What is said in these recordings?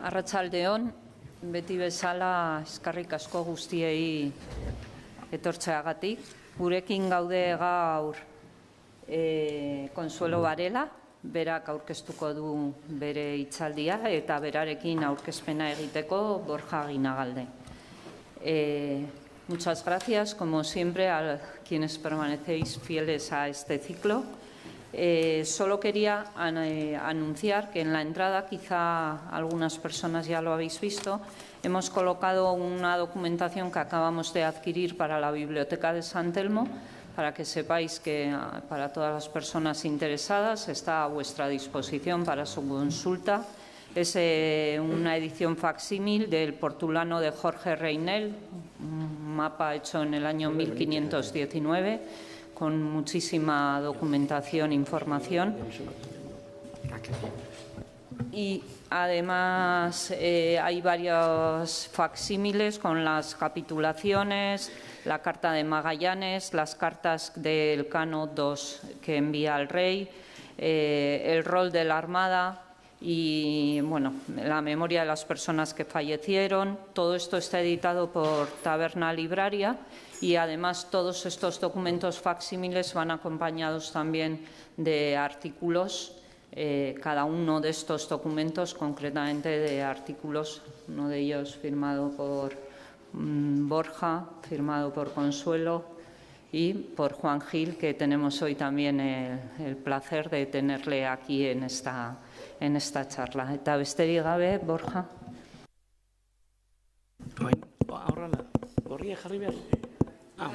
Arratsaldeon, beti bezala eskerrik asko guztiei etortzeagatik. Gurekin gaude gaur Consuelo Varela, berak aurkeztuko du bere hitzaldia eta berarekin aurkezpena egiteko Borja Aguinagalde. Muchas gracias, como siempre, a quienes permanecéis fieles a este ciclo. Solo quería anunciar que en la entrada, quizá algunas personas ya lo habéis visto, hemos colocado una documentación que acabamos de adquirir para la Biblioteca de San Telmo, para que sepáis que para todas las personas interesadas está a vuestra disposición para su consulta. Es una edición facsímil del Portulano de Jorge Reinel, un mapa hecho en el año 1519, con muchísima documentación e información. Y además hay varios facsímiles con las capitulaciones, la Carta de Magallanes, las cartas del Cano II que envía al rey, el rol de la Armada y bueno, la memoria de las personas que fallecieron. Todo esto está editado por Taberna Libraria y además todos estos documentos facsímiles van acompañados también de artículos. Cada uno de estos documentos, concretamente de artículos, uno de ellos firmado por Borja, firmado por Consuelo y por Juan Gil, que tenemos hoy también el placer de tenerle aquí en esta charla. Eta besterik gabe, Borja. Gorria jarri behar.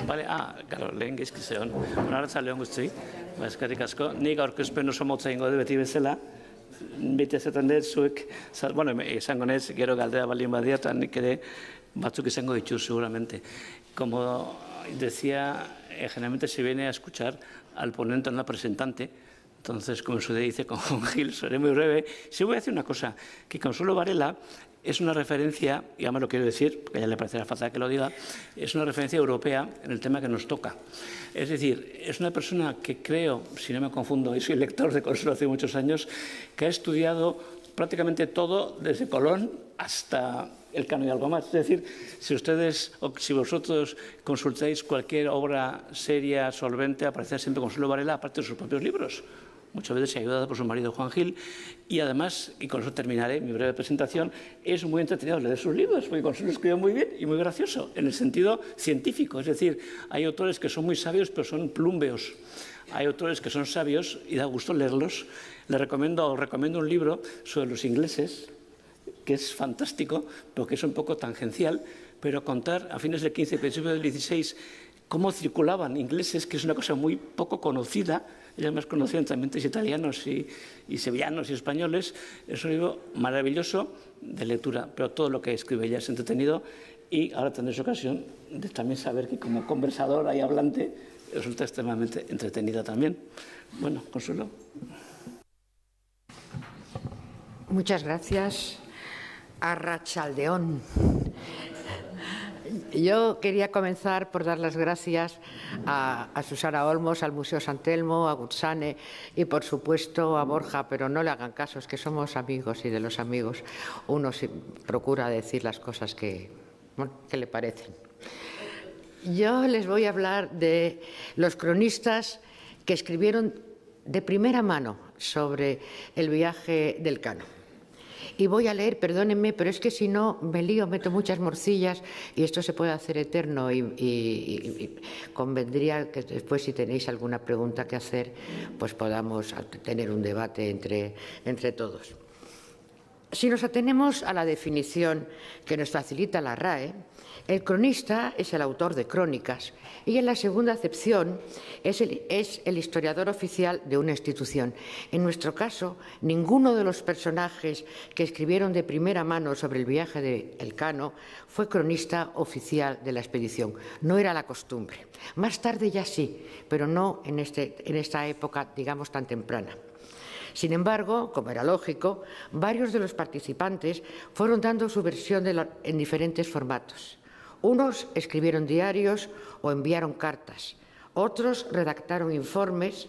Bale, claro, lehen gizkizeon. Arratsaldeon guzti, eskerrik asko. Nik aurkezpen oso motza ingo beti bezala. Beti ezaten dut, zuek, izango nez, gero galdera balien badia, eta nik ere batzuk izango ditu, seguramente. Como decía, generalmente se viene a escuchar al ponente o al presentante. Entonces, como se dice con Gil, seré muy breve. Sí voy a decir una cosa, que Consuelo Varela es una referencia, y además lo quiero decir, porque a ella le parecerá fatal que lo diga, es una referencia europea en el tema que nos toca. Es decir, es una persona que creo, si no me confundo, y soy lector de Consuelo hace muchos años, que ha estudiado prácticamente todo, desde Colón hasta el Cano y algo más. Es decir, si ustedes o si vosotros consultáis cualquier obra seria, solvente, aparecerá siempre Consuelo Varela, aparte de sus propios libros. Muchas veces ayudada por su marido Juan Gil, y además, y con eso terminaré mi breve presentación, es muy entretenido leer sus libros, porque Consuelo escribe muy bien y muy gracioso, en el sentido científico. Es decir, hay autores que son muy sabios, pero son plumbeos. Hay autores que son sabios y da gusto leerlos. Os recomiendo un libro sobre los ingleses, que es fantástico, porque es un poco tangencial, pero contar a fines del XV y principios del XVI cómo circulaban ingleses, que es una cosa muy poco conocida. Ella es más conocida entre ambientes italianos y sevillanos y españoles. Es un libro maravilloso de lectura, pero todo lo que escribe ella es entretenido, y ahora tendréis ocasión de también saber que como conversadora y hablante resulta extremadamente entretenida también. Bueno, Consuelo. Muchas gracias. Arratsaldeon. Yo quería comenzar por dar las gracias a Susana Olmos, al Museo San Telmo, a Gutsane y, por supuesto, a Borja, pero no le hagan caso, es que somos amigos y de los amigos uno procura decir las cosas que le parecen. Yo les voy a hablar de los cronistas que escribieron de primera mano sobre el viaje del Cano. Y voy a leer, perdónenme, pero es que si no me lío, meto muchas morcillas y esto se puede hacer eterno y convendría que después, si tenéis alguna pregunta que hacer, pues podamos tener un debate entre todos. Si nos atenemos a la definición que nos facilita la RAE, el cronista es el autor de crónicas y, en la segunda acepción, es el historiador oficial de una institución. En nuestro caso, ninguno de los personajes que escribieron de primera mano sobre el viaje de Elcano fue cronista oficial de la expedición. No era la costumbre. Más tarde ya sí, pero no en esta época, digamos, tan temprana. Sin embargo, como era lógico, varios de los participantes fueron dando su versión en diferentes formatos. Unos escribieron diarios o enviaron cartas, otros redactaron informes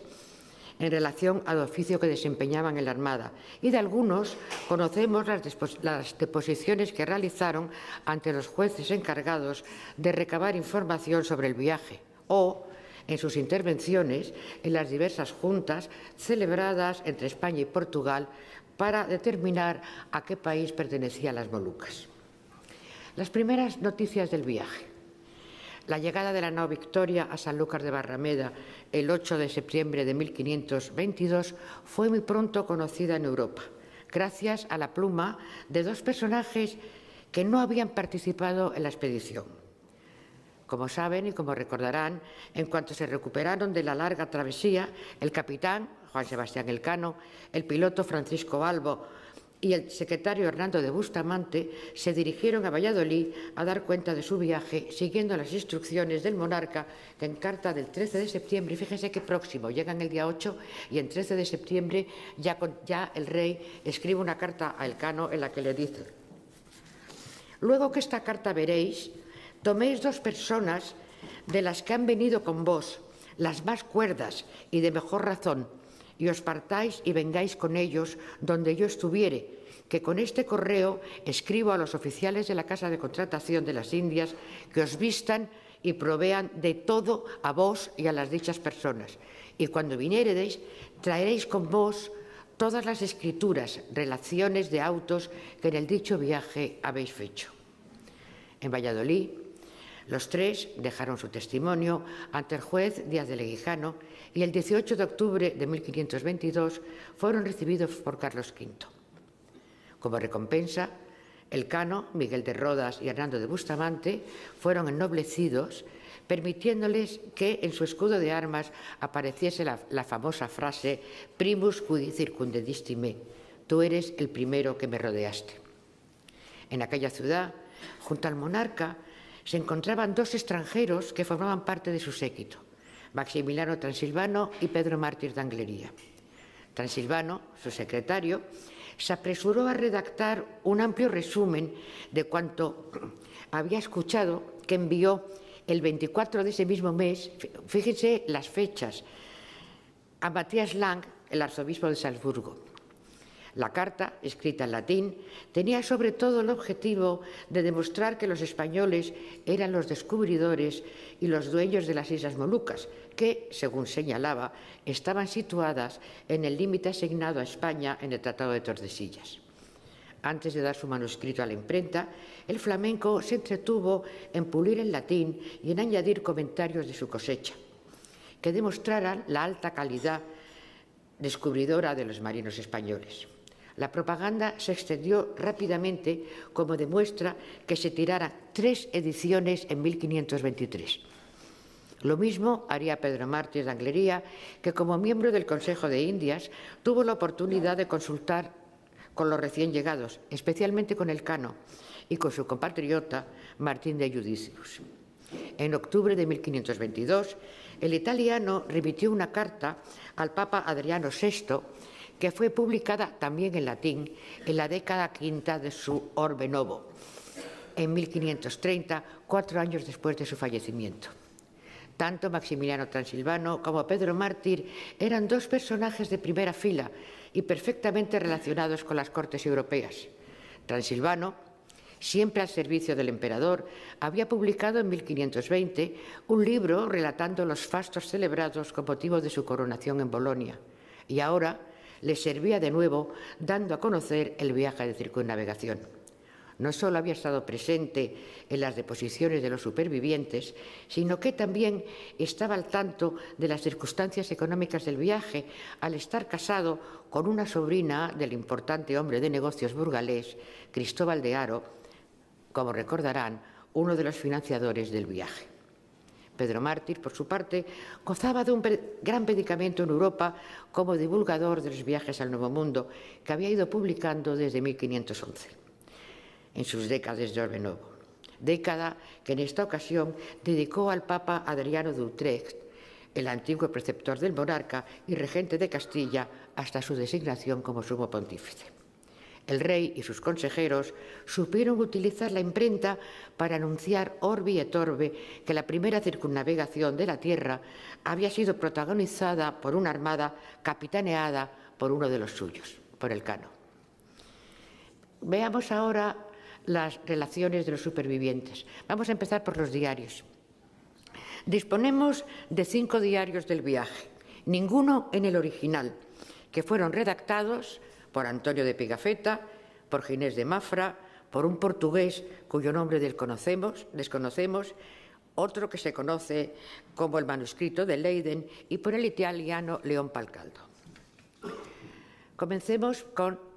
en relación al oficio que desempeñaban en la Armada, y de algunos conocemos las deposiciones que realizaron ante los jueces encargados de recabar información sobre el viaje o en sus intervenciones en las diversas juntas celebradas entre España y Portugal para determinar a qué país pertenecían las Molucas. Las primeras noticias del viaje. La llegada de la nao Victoria a Sanlúcar de Barrameda el 8 de septiembre de 1522 fue muy pronto conocida en Europa, gracias a la pluma de dos personajes que no habían participado en la expedición. Como saben y como recordarán, en cuanto se recuperaron de la larga travesía, el capitán Juan Sebastián Elcano, el piloto Francisco Balbo y el secretario Hernando de Bustamante se dirigieron a Valladolid a dar cuenta de su viaje, siguiendo las instrucciones del monarca, que en carta del 13 de septiembre, fíjense qué próximo, llegan el día 8 y en 13 de septiembre ya el rey escribe una carta a Elcano en la que le dice: luego que esta carta veréis, toméis 2 personas de las que han venido con vos, las más cuerdas y de mejor razón, y os partáis y vengáis con ellos donde yo estuviere, que con este correo escribo a los oficiales de la Casa de Contratación de las Indias que os vistan y provean de todo a vos y a las dichas personas. Y cuando vinieredes, traeréis con vos todas las escrituras, relaciones de autos que en el dicho viaje habéis fecho. En Valladolid, los 3 dejaron su testimonio ante el juez Díaz de Leguijano y el 18 de octubre de 1522 fueron recibidos por Carlos V. Como recompensa, Elcano, Miguel de Rodas y Hernando de Bustamante fueron ennoblecidos, permitiéndoles que en su escudo de armas apareciese la famosa frase «Primus qui circundedisci me», tú eres el primero que me rodeaste. En aquella ciudad, junto al monarca, se encontraban 2 extranjeros que formaban parte de su séquito, Maximiliano Transilvano y Pedro Mártir de Anglería. Transilvano, su secretario, se apresuró a redactar un amplio resumen de cuanto había escuchado, que envió el 24 de ese mismo mes, fíjense las fechas, a Matías Lang, el arzobispo de Salzburgo. La carta, escrita en latín, tenía sobre todo el objetivo de demostrar que los españoles eran los descubridores y los dueños de las Islas Molucas, que, según señalaba, estaban situadas en el límite asignado a España en el Tratado de Tordesillas. Antes de dar su manuscrito a la imprenta, el flamenco se entretuvo en pulir el latín y en añadir comentarios de su cosecha, que demostraran la alta calidad descubridora de los marinos españoles. La propaganda se extendió rápidamente, como demuestra que se tiraran 3 ediciones en 1523. Lo mismo haría Pedro Mártir de Anglería, que como miembro del Consejo de Indias tuvo la oportunidad de consultar con los recién llegados, especialmente con Elcano y con su compatriota Martín de Giudicius. En octubre de 1522, el italiano remitió una carta al Papa Adriano VI, que fue publicada también en latín en la década quinta de su Orbe Novo, en 1530, 4 años después de su fallecimiento. Tanto Maximiliano Transilvano como Pedro Mártir eran 2 personajes de primera fila y perfectamente relacionados con las cortes europeas. Transilvano, siempre al servicio del emperador, había publicado en 1520 un libro relatando los fastos celebrados con motivo de su coronación en Bolonia, y ahora le servía de nuevo dando a conocer el viaje de circunnavegación. No solo había estado presente en las deposiciones de los supervivientes, sino que también estaba al tanto de las circunstancias económicas del viaje, al estar casado con una sobrina del importante hombre de negocios burgalés, Cristóbal de Haro, como recordarán, uno de los financiadores del viaje. Pedro Mártir, por su parte, gozaba de un gran predicamento en Europa como divulgador de los viajes al Nuevo Mundo, que había ido publicando desde 1511, en sus décadas de Orbe Novo. Década que en esta ocasión dedicó al Papa Adriano de Utrecht, el antiguo preceptor del monarca y regente de Castilla, hasta su designación como sumo pontífice. El rey y sus consejeros supieron utilizar la imprenta para anunciar orbi et orbe que la primera circunnavegación de la Tierra había sido protagonizada por una armada capitaneada por uno de los suyos, por Elcano. Veamos ahora las relaciones de los supervivientes. Vamos a empezar por los diarios. Disponemos de 5 diarios del viaje, ninguno en el original, que fueron redactados por Antonio de Pigafetta, por Ginés de Mafra, por un portugués cuyo nombre desconocemos, otro que se conoce como el manuscrito de Leiden y por el italiano León Palcaldo. Comencemos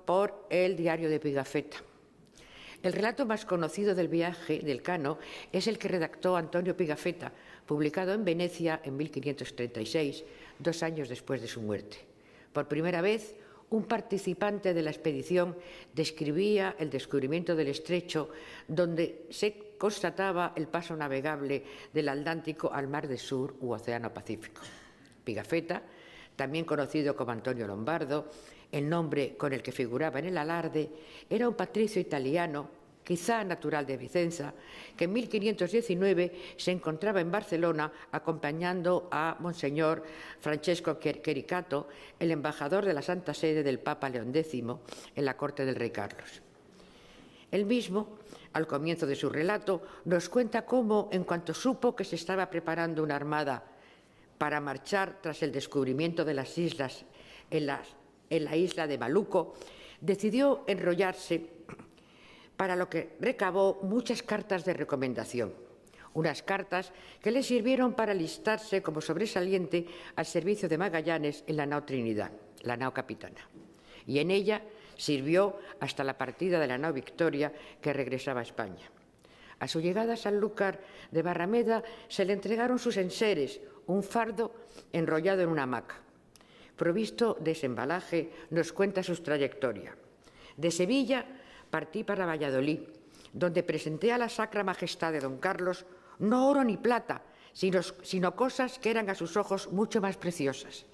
por el diario de Pigafetta. El relato más conocido del viaje del Elcano es el que redactó Antonio Pigafetta, publicado en Venecia en 1536, 2 años después de su muerte. Por primera vez, un participante de la expedición describía el descubrimiento del estrecho donde se constataba el paso navegable del Atlántico al Mar del Sur u Océano Pacífico. Pigafetta, también conocido como Antonio Lombardo, el nombre con el que figuraba en el alarde, era un patricio italiano, quizá natural de Vicenza, que en 1519 se encontraba en Barcelona acompañando a Monseñor Francesco Chericato, el embajador de la Santa Sede del Papa León X en la corte del rey Carlos. Él mismo, al comienzo de su relato, nos cuenta cómo, en cuanto supo que se estaba preparando una armada para marchar tras el descubrimiento de las islas en la isla de Maluco, decidió enrollarse, para lo que recabó muchas cartas de recomendación, unas cartas que le sirvieron para alistarse como sobresaliente al servicio de Magallanes en la nao Trinidad, la nao capitana, y en ella sirvió hasta la partida de la nao Victoria, que regresaba a España. A su llegada a Sanlúcar de Barrameda se le entregaron sus enseres, un fardo enrollado en una hamaca. Provisto de ese embalaje, nos cuenta su trayectoria. De Sevilla partí para Valladolid, donde presenté a la Sacra Majestad de don Carlos no oro ni plata, sino cosas que eran a sus ojos mucho más preciosas.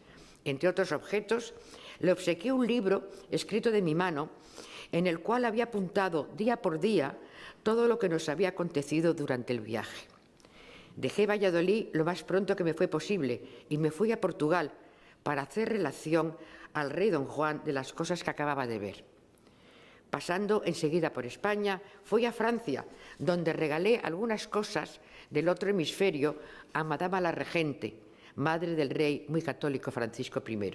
Entre otros objetos, le obsequié un libro escrito de mi mano, en el cual había apuntado día por día todo lo que nos había acontecido durante el viaje. Dejé Valladolid lo más pronto que me fue posible y me fui a Portugal para hacer relación al rey don Juan de las cosas que acababa de ver. Pasando enseguida por España, fui a Francia, donde regalé algunas cosas del otro hemisferio a Madama la Regente, madre del rey muy católico Francisco I.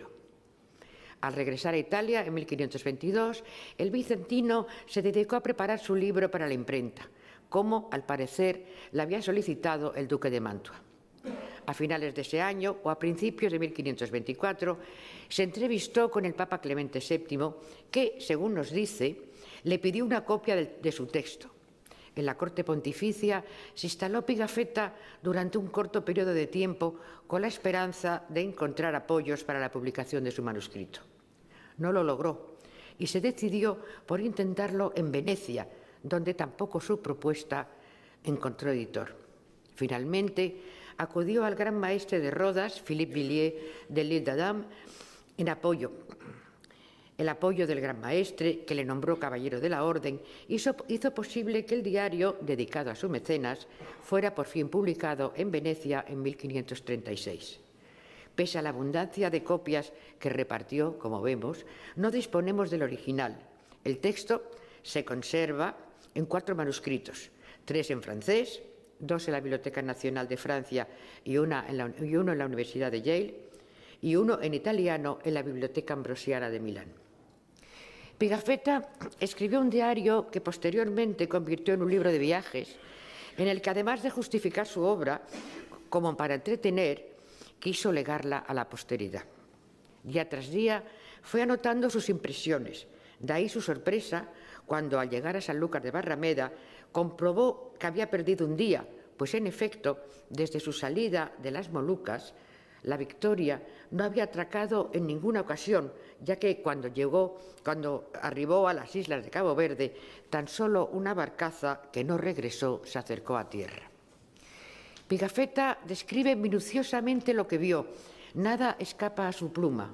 Al regresar a Italia en 1522, el vicentino se dedicó a preparar su libro para la imprenta, como, al parecer, le había solicitado el duque de Mantua. A finales de ese año, o a principios de 1524, se entrevistó con el Papa Clemente VII, que, según nos dice, le pidió una copia de su texto. En la corte pontificia se instaló Pigafetta durante un corto periodo de tiempo con la esperanza de encontrar apoyos para la publicación de su manuscrito. No lo logró y se decidió por intentarlo en Venecia, donde tampoco su propuesta encontró editor. Finalmente, acudió al gran maestre de Rodas, Philippe Villiers de l'Île d'Adam, en apoyo. El apoyo del gran maestre, que le nombró caballero de la orden, hizo posible que el diario, dedicado a su mecenas, fuera por fin publicado en Venecia en 1536. Pese a la abundancia de copias que repartió, como vemos, no disponemos del original. El texto se conserva en 4 manuscritos, 3 en francés, 2 en la Biblioteca Nacional de Francia y uno en la Universidad de Yale, y 1 en italiano en la Biblioteca Ambrosiana de Milán. Pigafetta escribió un diario que posteriormente convirtió en un libro de viajes, en el que, además de justificar su obra como para entretener, quiso legarla a la posteridad. Día tras día fue anotando sus impresiones. De ahí su sorpresa cuando, al llegar a Sanlúcar de Barrameda, comprobó que había perdido un día, pues en efecto, desde su salida de las Molucas, la Victoria no había atracado en ninguna ocasión, ya que cuando arribó a las islas de Cabo Verde, tan solo una barcaza que no regresó se acercó a tierra. Pigafetta describe minuciosamente lo que vio. Nada escapa a su pluma.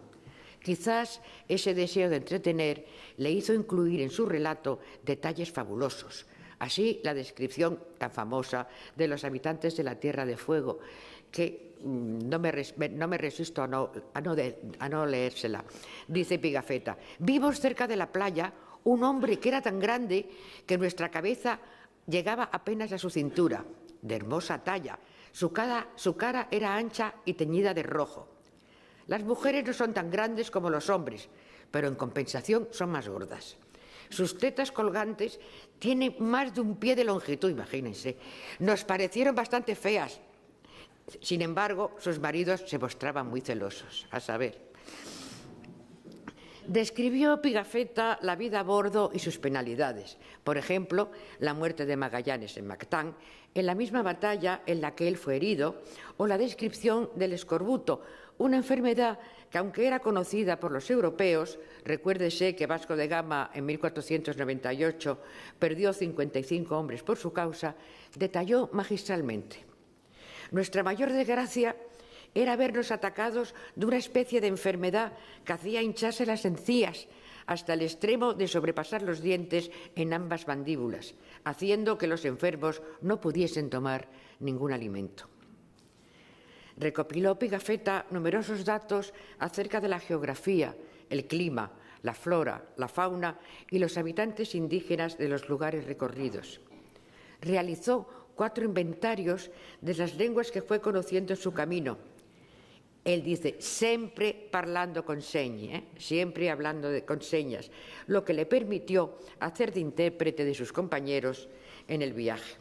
Quizás ese deseo de entretener le hizo incluir en su relato detalles fabulosos. Así, la descripción tan famosa de los habitantes de la Tierra de Fuego, que no me resisto a no leérsela. Dice Pigafetta: vimos cerca de la playa un hombre que era tan grande que nuestra cabeza llegaba apenas a su cintura, de hermosa talla. Su cara era ancha y teñida de rojo. Las mujeres no son tan grandes como los hombres, pero en compensación son más gordas. Sus tetas colgantes tienen más de un pie de longitud, imagínense. Nos parecieron bastante feas. Sin embargo, sus maridos se mostraban muy celosos. A saber, describió Pigafetta la vida a bordo y sus penalidades. Por ejemplo, la muerte de Magallanes en Mactán, en la misma batalla en la que él fue herido, o la descripción del escorbuto, una enfermedad que, aunque era conocida por los europeos, recuérdese que Vasco de Gama en 1498 perdió 55 hombres por su causa, detalló magistralmente: nuestra mayor desgracia era vernos atacados de una especie de enfermedad que hacía hincharse las encías hasta el extremo de sobrepasar los dientes en ambas mandíbulas, haciendo que los enfermos no pudiesen tomar ningún alimento. Recopiló Pigafetta numerosos datos acerca de la geografía, el clima, la flora, la fauna y los habitantes indígenas de los lugares recorridos. Realizó 4 inventarios de las lenguas que fue conociendo en su camino. Él dice, siempre parlando con señas, siempre hablando con señas, lo que le permitió hacer de intérprete de sus compañeros en el viaje.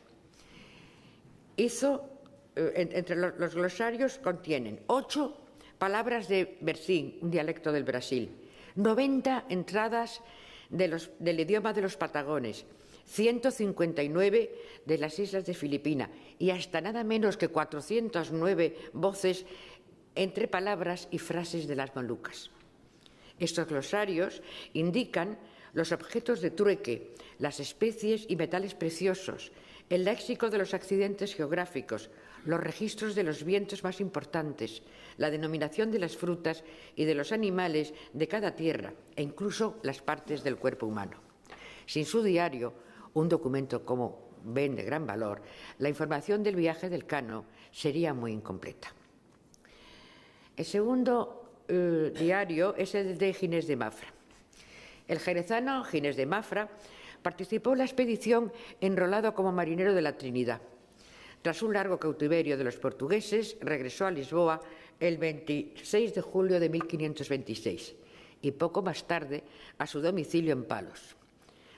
Entre los glosarios contienen 8 palabras de Bersín, un dialecto del Brasil, 90 entradas del idioma de los patagones, 159 de las islas de Filipinas y hasta nada menos que 409 voces entre palabras y frases de las Molucas. Estos glosarios indican los objetos de trueque, las especies y metales preciosos, el léxico de los accidentes geográficos, los registros de los vientos más importantes, la denominación de las frutas y de los animales de cada tierra e incluso las partes del cuerpo humano. Sin su diario, un documento, como ven, de gran valor, la información del viaje del Cano sería muy incompleta. El segundo diario es el de Ginés de Mafra. El jerezano Ginés de Mafra participó en la expedición enrolado como marinero de la Trinidad. Tras un largo cautiverio de los portugueses, regresó a Lisboa el 26 de julio de 1526 y poco más tarde a su domicilio en Palos.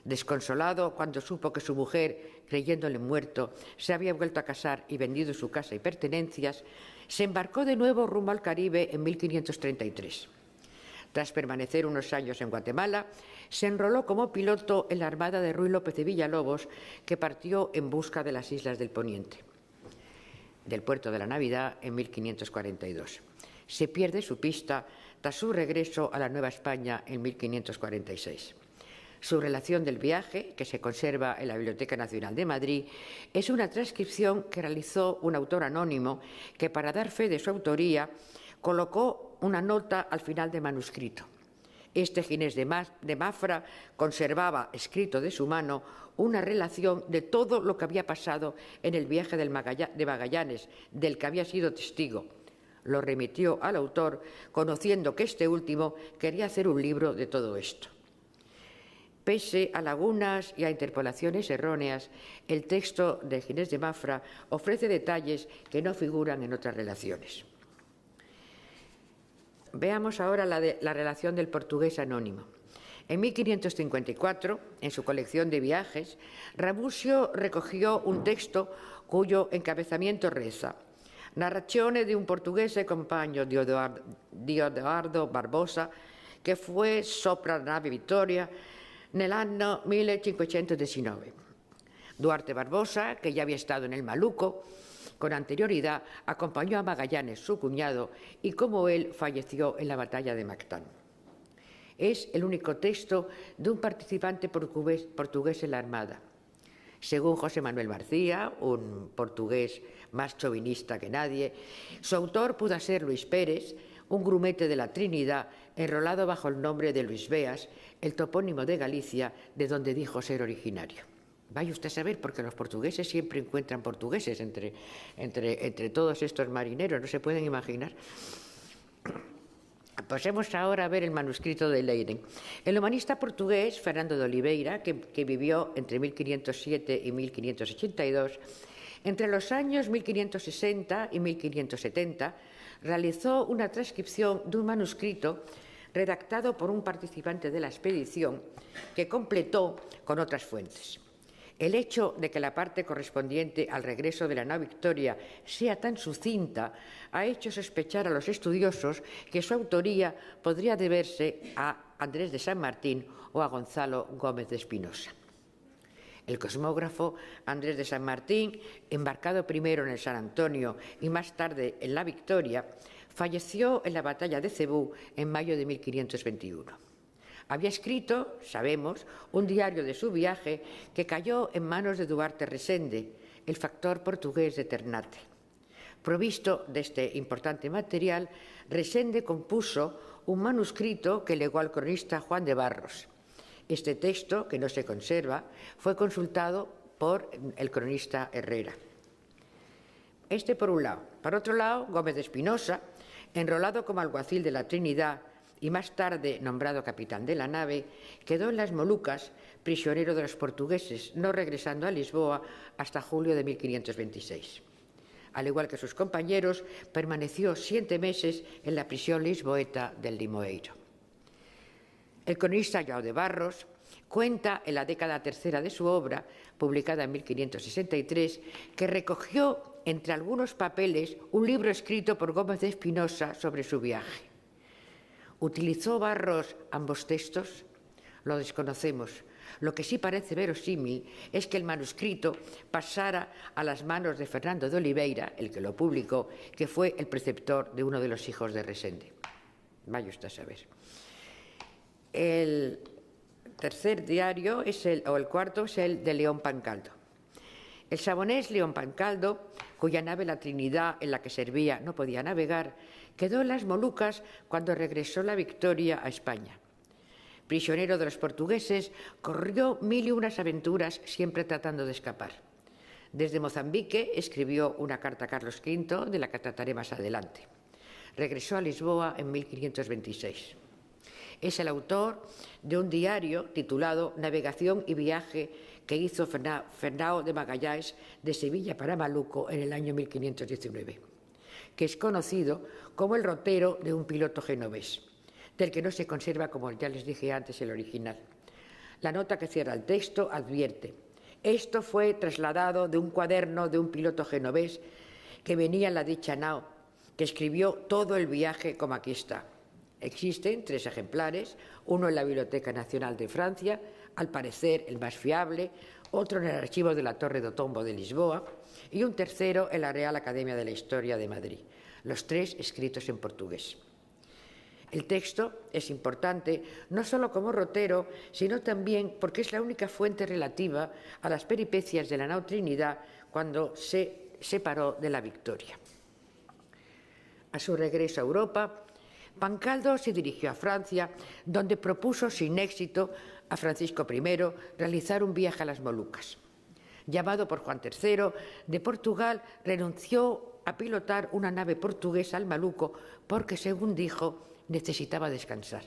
Desconsolado cuando supo que su mujer, creyéndole muerto, se había vuelto a casar y vendido su casa y pertenencias, se embarcó de nuevo rumbo al Caribe en 1533. Tras permanecer unos años en Guatemala, se enroló como piloto en la armada de Ruy López de Villalobos, que partió en busca de las islas del Poniente, del puerto de la Navidad, en 1542. Se pierde su pista tras su regreso a la Nueva España en 1546. Su relación del viaje, que se conserva en la Biblioteca Nacional de Madrid, es una transcripción que realizó un autor anónimo que, para dar fe de su autoría, colocó una nota al final del manuscrito. Este Ginés de Mafra conservaba, escrito de su mano, una relación de todo lo que había pasado en el viaje de Magallanes, del que había sido testigo. Lo remitió al autor, conociendo que este último quería hacer un libro de todo esto. Pese a lagunas y a interpolaciones erróneas, el texto de Ginés de Mafra ofrece detalles que no figuran en otras relaciones. Veamos ahora la relación del portugués anónimo. En 1554, en su colección de viajes, Ramusio recogió un texto cuyo encabezamiento reza: Narrazione di un portoghese compagno di Odoardo Barbosa che fu sopra la nave Vittoria nell'anno 1519. Duarte Barbosa, que ya había estado en el Maluco con anterioridad, acompañó a Magallanes, su cuñado, y como él falleció en la batalla de Mactán. Es el único texto de un participante portugués en la Armada. Según José Manuel García, un portugués más chauvinista que nadie, su autor pudo ser Luis Pérez, un grumete de la Trinidad enrolado bajo el nombre de Luis Beas, el topónimo de Galicia, de donde dijo ser originario. Vaya usted a saber, porque los portugueses siempre encuentran portugueses entre todos estos marineros, no se pueden imaginar. Pasemos ahora a ver el manuscrito de Leiden. El humanista portugués Fernando de Oliveira, que vivió entre 1507 y 1582, entre los años 1560 y 1570, realizó una transcripción de un manuscrito redactado por un participante de la expedición que completó con otras fuentes. El hecho de que la parte correspondiente al regreso de la nao Victoria sea tan sucinta ha hecho sospechar a los estudiosos que su autoría podría deberse a Andrés de San Martín o a Gonzalo Gómez de Espinosa. El cosmógrafo Andrés de San Martín, embarcado primero en el San Antonio y más tarde en la Victoria, falleció en la batalla de Cebú en mayo de 1521. Había escrito, sabemos, un diario de su viaje que cayó en manos de Duarte Resende, el factor portugués de Ternate. Provisto de este importante material, Resende compuso un manuscrito que legó al cronista Juan de Barros. Este texto, que no se conserva, fue consultado por el cronista Herrera. Este por un lado. Por otro lado, Gómez de Espinosa, enrolado como alguacil de la Trinidad y más tarde nombrado capitán de la nave, quedó en las Molucas, prisionero de los portugueses, no regresando a Lisboa hasta julio de 1526. Al igual que sus compañeros, permaneció 7 meses en la prisión lisboeta del Limoeiro. El cronista João de Barros cuenta en la década tercera de su obra, publicada en 1563, que recogió entre algunos papeles un libro escrito por Gómez de Espinosa sobre su viaje. ¿Utilizó Barros ambos textos? Lo desconocemos. Lo que sí parece verosímil es que el manuscrito pasara a las manos de Fernando de Oliveira, el que lo publicó, que fue el preceptor de uno de los hijos de Resende. Vaya usted a saber. El tercer diario, el cuarto, es el de León Pancaldo. El savonés León Pancaldo, cuya nave La Trinidad, en la que servía, no podía navegar, quedó en las Molucas cuando regresó la Victoria a España. Prisionero de los portugueses, corrió 1001 aventuras, siempre tratando de escapar. Desde Mozambique escribió una carta a Carlos V, de la que trataré más adelante. Regresó a Lisboa en 1526. Es el autor de un diario titulado Navegación y viaje que hizo Fernão de Magalhães de Sevilla para Maluco en el año 1519, que es conocido como el rotero de un piloto genovés, del que no se conserva, como ya les dije antes, el original. La nota que cierra el texto advierte: esto fue trasladado de un cuaderno de un piloto genovés que venía en la dicha nao, que escribió todo el viaje como aquí está. Existen 3 ejemplares, uno en la Biblioteca Nacional de Francia, al parecer el más fiable, otro en el archivo de la Torre do Tombo de Lisboa y un tercero en la Real Academia de la Historia de Madrid, los 3 escritos en portugués. El texto es importante no solo como rotero, sino también porque es la única fuente relativa a las peripecias de la nao Trinidad cuando se separó de la Victoria. A su regreso a Europa, Pancaldo se dirigió a Francia, donde propuso sin éxito a Francisco I realizar un viaje a las Molucas. Llamado por Juan III de Portugal, renunció a pilotar una nave portuguesa al Maluco porque, según dijo, necesitaba descansar.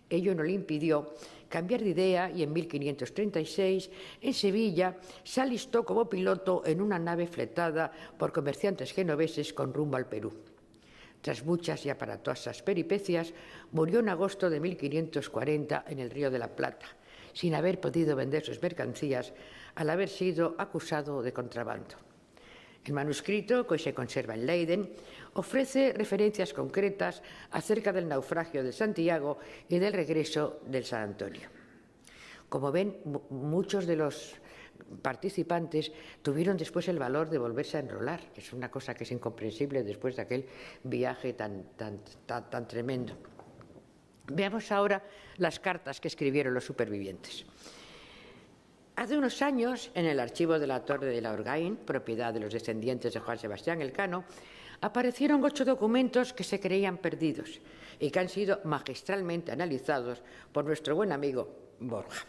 Ello no le impidió cambiar de idea y en 1536, en Sevilla, se alistó como piloto en una nave fletada por comerciantes genoveses con rumbo al Perú. Tras muchas y aparatosas peripecias, murió en agosto de 1540 en el Río de la Plata, sin haber podido vender sus mercancías al haber sido acusado de contrabando. El manuscrito, que hoy se conserva en Leiden, ofrece referencias concretas acerca del naufragio de Santiago y del regreso del San Antonio. Como ven, muchos de los participantes tuvieron después el valor de volverse a enrolar. Es una cosa que es incomprensible después de aquel viaje tan tremendo. Veamos ahora las cartas que escribieron los supervivientes. Hace unos años, en el archivo de la Torre de la Orgain, propiedad de los descendientes de Juan Sebastián Elcano, aparecieron 8 documentos que se creían perdidos y que han sido magistralmente analizados por nuestro buen amigo Borja.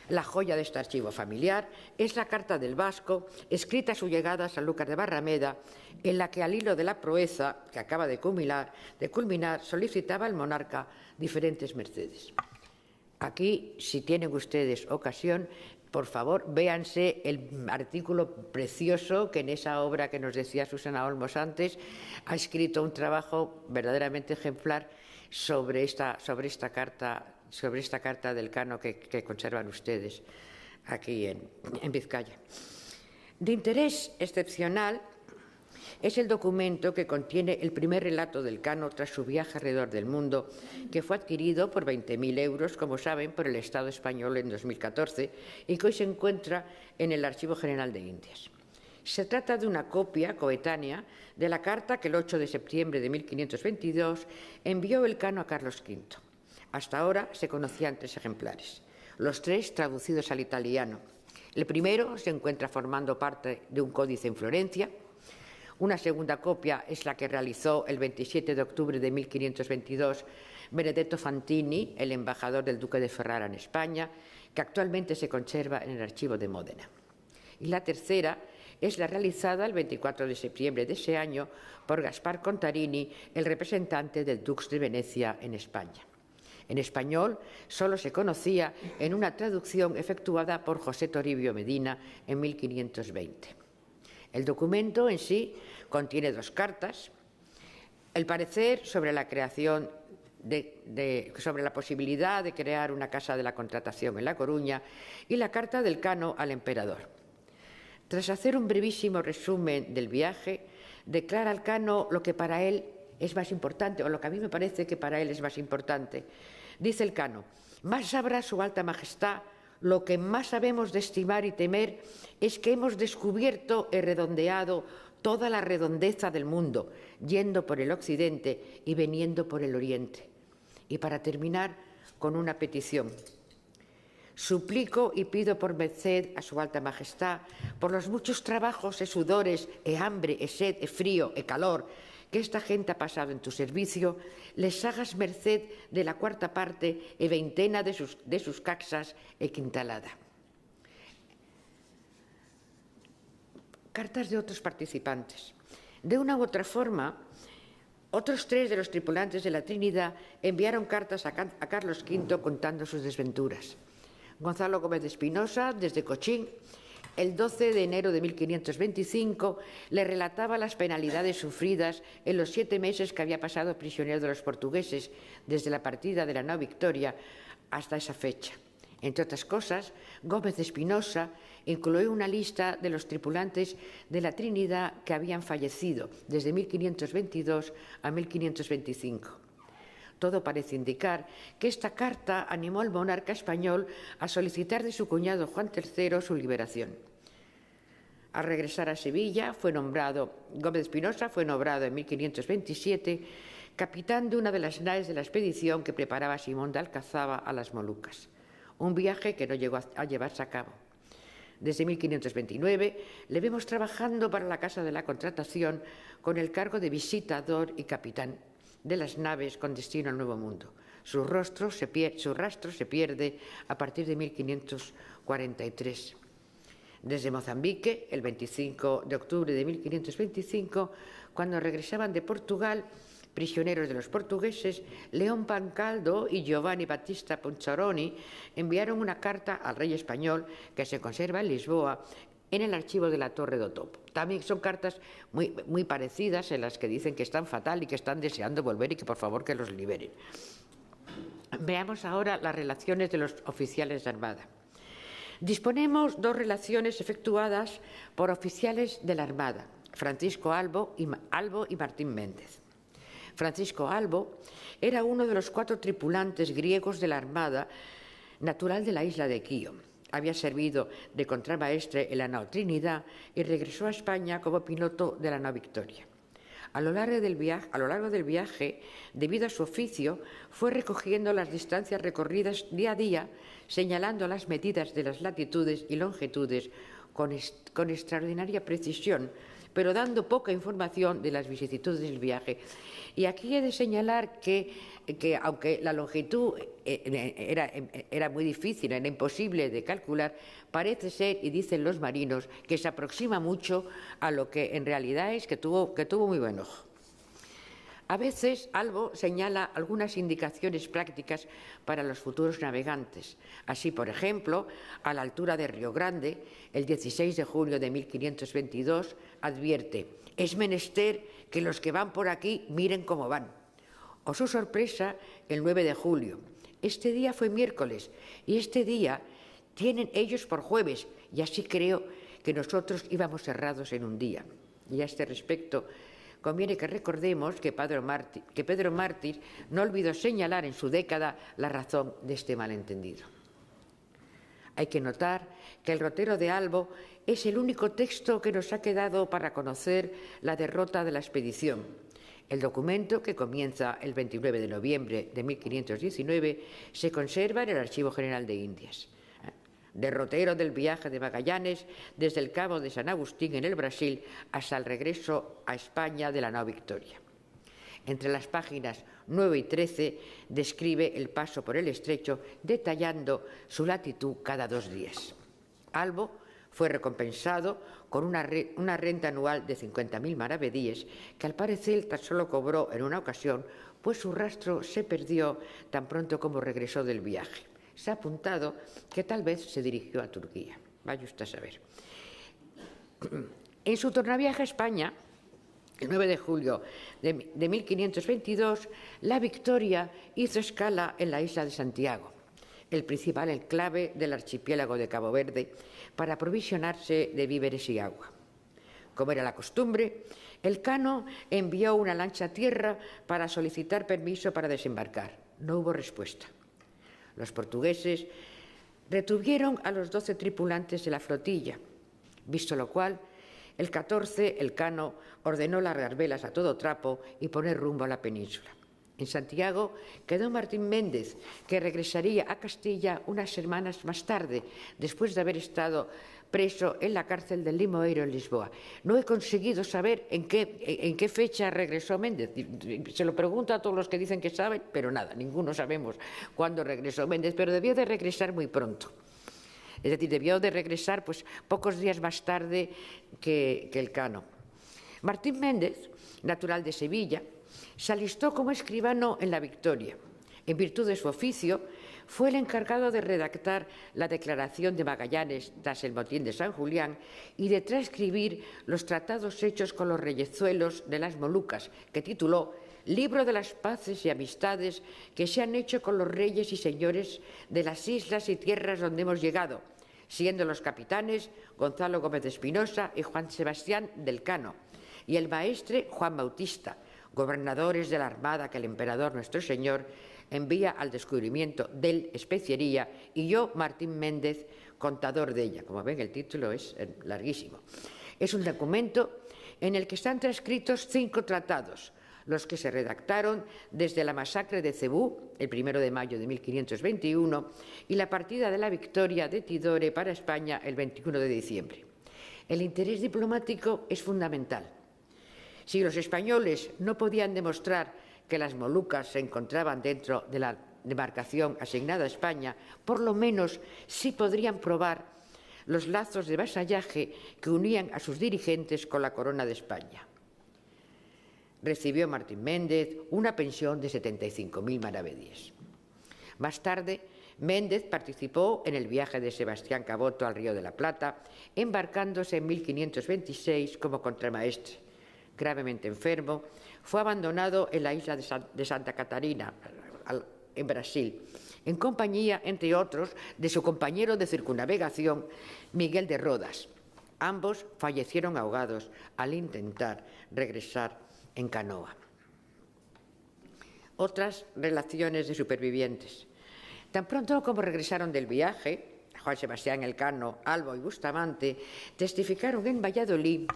La joya de este archivo familiar es la carta del Vasco, escrita a su llegada a Sanlúcar de Barrameda, en la que al hilo de la proeza que acaba de culminar solicitaba al monarca diferentes mercedes. Aquí, si tienen ustedes ocasión, por favor, véanse el artículo precioso que en esa obra que nos decía Susana Olmos antes ha escrito un trabajo verdaderamente ejemplar sobre esta carta del Cano que conservan ustedes aquí en Vizcaya. De interés excepcional es el documento que contiene el primer relato del Cano tras su viaje alrededor del mundo, que fue adquirido por 20.000 euros, como saben, por el Estado español en 2014 y que hoy se encuentra en el Archivo General de Indias. Se trata de una copia coetánea de la carta que el 8 de septiembre de 1522 envió el Cano a Carlos V. Hasta ahora se conocían 3 ejemplares, los 3 traducidos al italiano. El primero se encuentra formando parte de un códice en Florencia. Una segunda copia es la que realizó el 27 de octubre de 1522 Benedetto Fantini, el embajador del duque de Ferrara en España, que actualmente se conserva en el archivo de Módena. Y la tercera es la realizada el 24 de septiembre de ese año por Gaspar Contarini, el representante del Dux de Venecia en España. En español solo se conocía en una traducción efectuada por José Toribio Medina en 1520. El documento en sí contiene 2 cartas, el parecer sobre la creación sobre la posibilidad de crear una casa de la contratación en La Coruña y la carta del Cano al emperador. Tras hacer un brevísimo resumen del viaje, declara al Cano lo que para él es más importante, o lo que a mí me parece que para él es más importante. Dice el Cano: más sabrá su alta majestad, lo que más sabemos de estimar y temer es que hemos descubierto y redondeado toda la redondeza del mundo, yendo por el occidente y viniendo por el oriente. Y para terminar, con una petición. Suplico y pido por merced a su alta majestad, por los muchos trabajos e sudores, e hambre, e sed, e frío, e calor, que esta gente ha pasado en tu servicio, les hagas merced de la 4ª parte e 20ª de sus caxas e quintalada. Cartas de otros participantes. De una u otra forma, otros 3 de los tripulantes de la Trinidad enviaron cartas a Carlos V contando sus desventuras. Gonzalo Gómez de Espinosa, desde Cochín, el 12 de enero de 1525, le relataba las penalidades sufridas en los 7 meses que había pasado prisionero de los portugueses, desde la partida de la nao Victoria hasta esa fecha. Entre otras cosas, Gómez de Espinosa incluyó una lista de los tripulantes de la Trinidad que habían fallecido desde 1522 a 1525. Todo parece indicar que esta carta animó al monarca español a solicitar de su cuñado Juan III su liberación. Al regresar a Sevilla, Gómez de Espinosa fue nombrado en 1527 capitán de una de las naves de la expedición que preparaba Simón de Alcazaba a las Molucas, un viaje que no llegó a llevarse a cabo. Desde 1529 le vemos trabajando para la Casa de la Contratación con el cargo de visitador y capitán de las naves con destino al Nuevo Mundo. Su rastro se pierde a partir de 1543. Desde Mozambique, el 25 de octubre de 1525, cuando regresaban de Portugal, prisioneros de los portugueses, León Pancaldo y Giovanni Battista Puncharoni enviaron una carta al rey español que se conserva en Lisboa, en el archivo de la Torre do Topo. También son cartas muy parecidas en las que dicen que están fatal y que están deseando volver y que por favor que los liberen. Veamos ahora las relaciones de los oficiales de Armada. Disponemos 2 relaciones efectuadas por oficiales de la Armada, Francisco Albo y Martín Méndez. Francisco Albo era uno de los 4 tripulantes griegos de la Armada, natural de la isla de Quío. Había servido de contramaestre en la nao Trinidad y regresó a España como piloto de la nao Victoria. A lo largo del viaje, debido a su oficio, fue recogiendo las distancias recorridas día a día, señalando las medidas de las latitudes y longitudes con extraordinaria precisión, pero dando poca información de las vicisitudes del viaje. Y aquí he de señalar que aunque la longitud era muy difícil, era imposible de calcular, parece ser, y dicen los marinos, que se aproxima mucho a lo que en realidad es que tuvo muy buen ojo. A veces Albo señala algunas indicaciones prácticas para los futuros navegantes. Así, por ejemplo, a la altura de Río Grande, el 16 de junio de 1522, advierte: «Es menester que los que van por aquí miren cómo van». O su sorpresa, el 9 de julio. «Este día fue miércoles y este día tienen ellos por jueves, y así creo que nosotros íbamos cerrados en un día». Y a este respecto, conviene que recordemos que Pedro Mártir no olvidó señalar en su década la razón de este malentendido. Hay que notar que el Rotero de Albo es el único texto que nos ha quedado para conocer la derrota de la expedición. El documento, que comienza el 29 de noviembre de 1519, se conserva en el Archivo General de Indias. Derrotero del viaje de Magallanes desde el Cabo de San Agustín en el Brasil hasta el regreso a España de la Nao Victoria. Entre las páginas 9 y 13 describe el paso por el estrecho, detallando su latitud cada 2 días. Albo fue recompensado con una renta anual de 50.000 maravedíes, que al parecer tan solo cobró en una ocasión, pues su rastro se perdió tan pronto como regresó del viaje. Se ha apuntado que tal vez se dirigió a Turquía. Vaya usted a saber. En su tornaviaje a España, el 9 de julio de 1522, la Victoria hizo escala en la isla de Santiago, el principal enclave del archipiélago de Cabo Verde, para aprovisionarse de víveres y agua. Como era la costumbre, el Cano envió una lancha a tierra para solicitar permiso para desembarcar. No hubo respuesta. Los portugueses retuvieron a los 12 tripulantes de la flotilla, visto lo cual, el 14, el Cano ordenó largar velas a todo trapo y poner rumbo a la península. En Santiago quedó Martín Méndez, que regresaría a Castilla unas semanas más tarde, después de haber estado preso en la cárcel de Limoeiro en Lisboa. No he conseguido saber en qué fecha regresó Méndez. Se lo pregunto a todos los que dicen que saben, pero nada, ninguno sabemos cuándo regresó Méndez, pero debió de regresar muy pronto. Es decir, debió de regresar pues, pocos días más tarde que el Cano. Martín Méndez, natural de Sevilla, se alistó como escribano en la Victoria. En virtud de su oficio, fue el encargado de redactar la declaración de Magallanes tras el motín de San Julián y de transcribir los tratados hechos con los reyezuelos de las Molucas, que tituló Libro de las paces y amistades que se han hecho con los reyes y señores de las islas y tierras donde hemos llegado, siendo los capitanes Gonzalo Gómez de Espinosa y Juan Sebastián del Cano, y el maestre Juan Bautista, gobernadores de la armada que el emperador nuestro señor envía al descubrimiento del Especiería, y yo, Martín Méndez, contador de ella. Como ven, el título es larguísimo. Es un documento en el que están transcritos 5 tratados, los que se redactaron desde la masacre de Cebú, el 1 de mayo de 1521, y la partida de la Victoria de Tidore para España el 21 de diciembre. El interés diplomático es fundamental. Si los españoles no podían demostrar que las Molucas se encontraban dentro de la demarcación asignada a España, por lo menos sí podrían probar los lazos de vasallaje que unían a sus dirigentes con la corona de España. Recibió Martín Méndez una pensión de 75.000 maravedíes. Más tarde, Méndez participó en el viaje de Sebastián Caboto al Río de la Plata, embarcándose en 1526 como contramaestre. Gravemente enfermo, fue abandonado en la isla de Santa Catarina, en Brasil, en compañía, entre otros, de su compañero de circunnavegación, Miguel de Rodas. Ambos fallecieron ahogados al intentar regresar en canoa. Otras relaciones de supervivientes. Tan pronto como regresaron del viaje, Juan Sebastián Elcano, Albo y Bustamante testificaron en Valladolid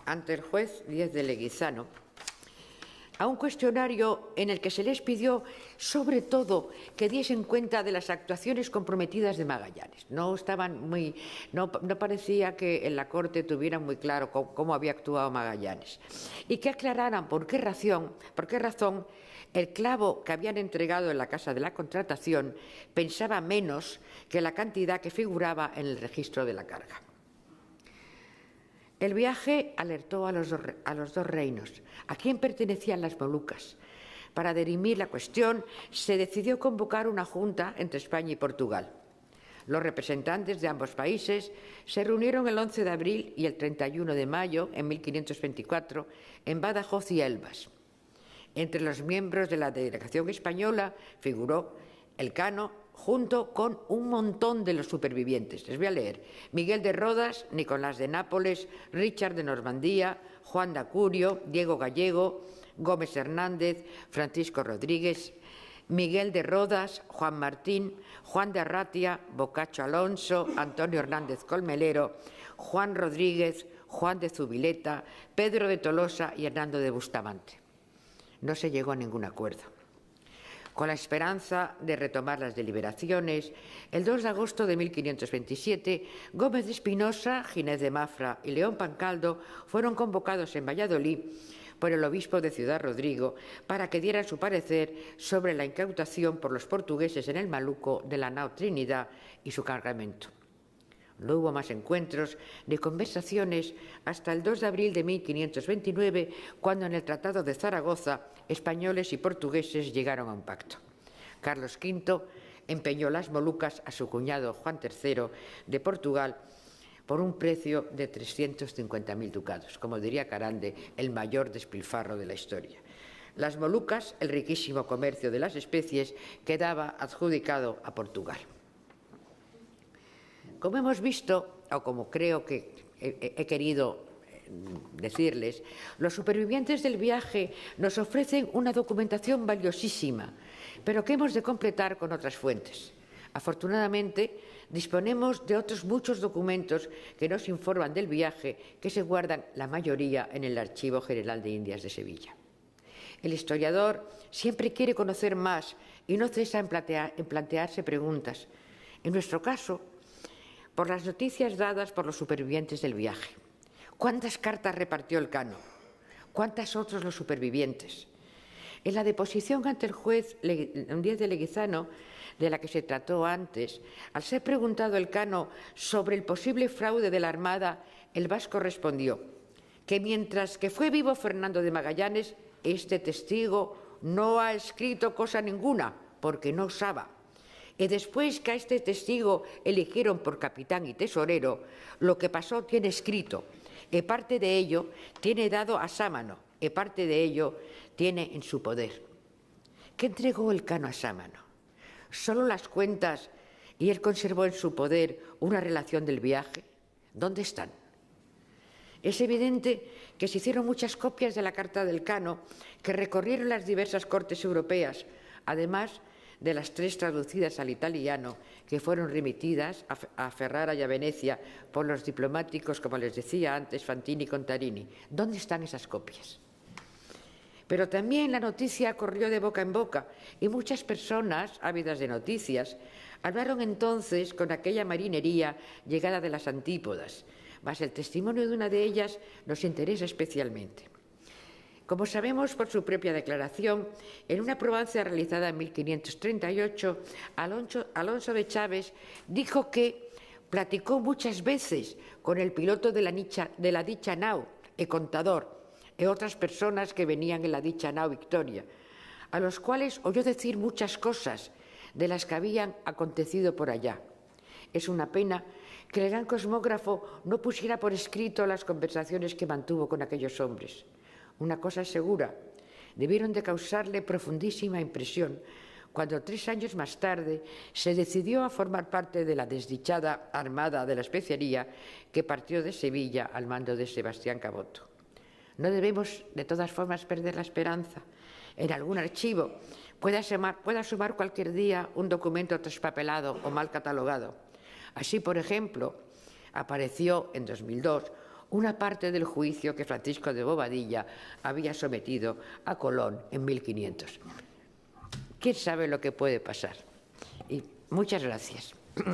ante el juez Díez de Leguizano a un cuestionario en el que se les pidió, sobre todo, que diesen cuenta de las actuaciones comprometidas de Magallanes. No parecía que en la Corte tuvieran muy claro cómo había actuado Magallanes. Y que aclararan por qué razón el clavo que habían entregado en la Casa de la Contratación pensaba menos que la cantidad que figuraba en el registro de la carga. El viaje alertó a los dos reinos, a quién pertenecían las Molucas. Para dirimir la cuestión, se decidió convocar una junta entre España y Portugal. Los representantes de ambos países se reunieron el 11 de abril y el 31 de mayo de 1524 en Badajoz y Elvas. Entre los miembros de la delegación española figuró Elcano, junto con un montón de los supervivientes. Les voy a leer: Miguel de Rodas, Nicolás de Nápoles, Richard de Normandía, Juan de Acurio, Diego Gallego, Gómez Hernández, Francisco Rodríguez, Miguel de Rodas, Juan Martín, Juan de Arratia, Bocacho Alonso, Antonio Hernández Colmelero, Juan Rodríguez, Juan de Zubileta, Pedro de Tolosa y Hernando de Bustamante. No se llegó a ningún acuerdo. Con la esperanza de retomar las deliberaciones, el 2 de agosto de 1527, Gómez de Espinosa, Ginés de Mafra y León Pancaldo fueron convocados en Valladolid por el obispo de Ciudad Rodrigo para que dieran su parecer sobre la incautación por los portugueses en el Maluco de la nao Trinidad y su cargamento. No hubo más encuentros ni conversaciones hasta el 2 de abril de 1529, cuando en el Tratado de Zaragoza españoles y portugueses llegaron a un pacto. Carlos V empeñó las Molucas a su cuñado Juan III de Portugal por un precio de 350.000 ducados, como diría Carande, el mayor despilfarro de la historia. Las Molucas, el riquísimo comercio de las especies, quedaba adjudicado a Portugal. Como hemos visto, o como creo que he querido decirles, los supervivientes del viaje nos ofrecen una documentación valiosísima, pero que hemos de completar con otras fuentes. Afortunadamente, disponemos de otros muchos documentos que nos informan del viaje, que se guardan la mayoría en el Archivo General de Indias de Sevilla. El historiador siempre quiere conocer más y no cesa en plantearse preguntas. En nuestro caso, por las noticias dadas por los supervivientes del viaje. ¿Cuántas cartas repartió Elcano? ¿Cuántas otros los supervivientes? En la deposición ante el juez Díez de Leguizano, de la que se trató antes, al ser preguntado Elcano sobre el posible fraude de la Armada, el vasco respondió que mientras que fue vivo Fernando de Magallanes, este testigo no ha escrito cosa ninguna, porque no osaba. Y después que a este testigo eligieron por capitán y tesorero, lo que pasó tiene escrito, y parte de ello tiene dado a Sámano, y parte de ello tiene en su poder. ¿Qué entregó Elcano a Sámano? ¿Solo las cuentas y él conservó en su poder una relación del viaje? ¿Dónde están? Es evidente que se hicieron muchas copias de la carta del Elcano que recorrieron las diversas cortes europeas, además de las 3 traducidas al italiano que fueron remitidas a Ferrara y a Venecia por los diplomáticos, como les decía antes, Fantini y Contarini. ¿Dónde están esas copias? Pero también la noticia corrió de boca en boca y muchas personas, ávidas de noticias, hablaron entonces con aquella marinería llegada de las antípodas, mas el testimonio de una de ellas nos interesa especialmente. Como sabemos por su propia declaración, en una probancia realizada en 1538, Alonso de Chávez dijo que platicó muchas veces con el piloto de la dicha nao, el contador, y otras personas que venían en la dicha nao Victoria, a los cuales oyó decir muchas cosas de las que habían acontecido por allá. Es una pena que el gran cosmógrafo no pusiera por escrito las conversaciones que mantuvo con aquellos hombres. Una cosa es segura, debieron de causarle profundísima impresión cuando 3 años más tarde se decidió a formar parte de la desdichada Armada de la Especería que partió de Sevilla al mando de Sebastián Caboto. No debemos, de todas formas, perder la esperanza. En algún archivo puede asomar cualquier día un documento traspapelado o mal catalogado. Así, por ejemplo, apareció en 2002 una parte del juicio que Francisco de Bobadilla había sometido a Colón en 1500. ¿Quién sabe lo que puede pasar? Y muchas gracias. Bien.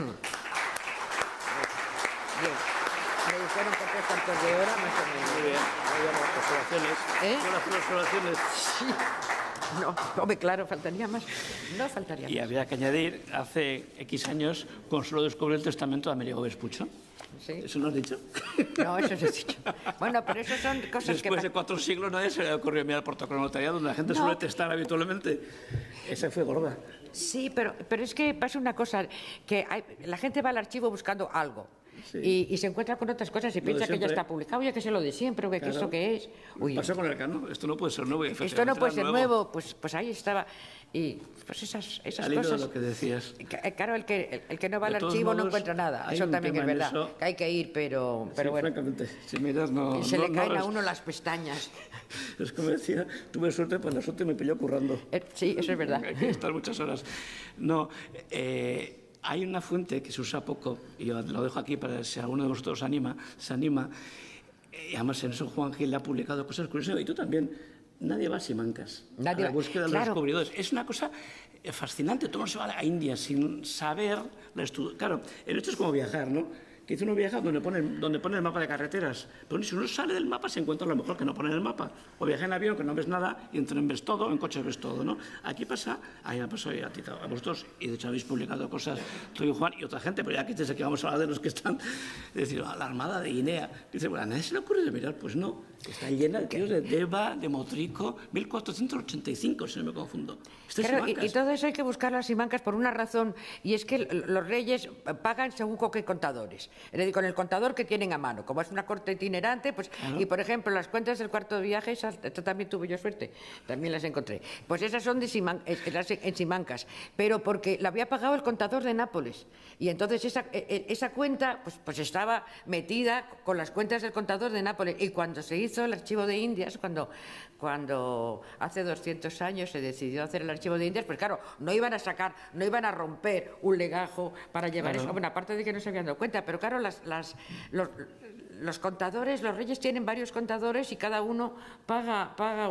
Me dijeron que 3 cuartos de hora más o menos. Muy bien. Las observaciones. Sí. No, hombre, claro, faltaría más. No faltaría más. Y había que añadir, hace X años, Consuelo descubrió el testamento de Amerigo Vespucho. ¿Sí? ¿Eso no has dicho? No, eso se ha dicho. Bueno, pero eso son cosas Después de 4 siglos nadie se le ocurrió mirar el protocolo notarial, donde la gente suele testar habitualmente. Esa fue gorda. Sí, pero es que pasa una cosa, que la gente va al archivo buscando algo. Sí. Y se encuentra con otras cosas y piensa que ya está publicado, ya que sé lo de siempre, o que Claro. ¿esto qué es? Uy, Pasó con el Cano, esto no puede ser nuevo. Y esto no puede ser efectivamente nuevo, pues ahí estaba. Y pues esas Al hilo de cosas. lo que decías. Claro, el que no va al De todos archivo no modos, encuentra nada. hay Eso un también es tema en verdad. eso. Que hay que ir, pero Sí, bueno. francamente, si miras, no. Y se no- le no caen a res- uno las pestañas. Es como decía, tuve suerte, pues la suerte me pilló currando. Sí, eso es verdad. Hay que estar muchas horas. No, hay una fuente que se usa poco, y yo lo dejo aquí para si alguno de vosotros se anima. Y además en eso Juan Gil ha publicado cosas curiosas, y tú también. Nadie va a Simancas, Nadie a la va, búsqueda de los claro. descubridores. Es una cosa fascinante. Todo el mundo se va a India sin saber Claro, en esto es como viajar, ¿no? Que dice uno viaja donde pone el mapa de carreteras. Pero si uno sale del mapa se encuentra lo mejor que no pone en el mapa. O viaja en avión que no ves nada y en tren ves todo, en coche ves todo, ¿no? Aquí pasa, a mí me pasó a ti, a vosotros, y de hecho habéis publicado cosas, tú y Juan y otra gente, pero ya que desde que vamos a hablar de los que están, es decir, la Armada de Guinea. Dice, bueno, a nadie se le ocurre de mirar, pues no, está llena de tíos de Deva, de Motrico, 1485, si no me confundo. Esto es Claro, y Simancas. todo eso hay que buscar las Simancas por una razón, y es que los reyes pagan según con qué contadores. Es decir, con el contador que tienen a mano. Como es una corte itinerante, pues, y por ejemplo, las cuentas del cuarto viaje, esto también tuve yo suerte, también las encontré. Pues esas son en Simancas, pero porque la había pagado el contador de Nápoles. Y entonces esa cuenta pues estaba metida con las cuentas del contador de Nápoles. Y cuando se hizo el archivo de Indias, cuando hace 200 años se decidió hacer el archivo de Indias, pues claro, no iban a romper un legajo para llevar eso. Bueno, aparte de que no se habían dado cuenta, pero claro, los contadores, los reyes tienen varios contadores y cada uno paga paga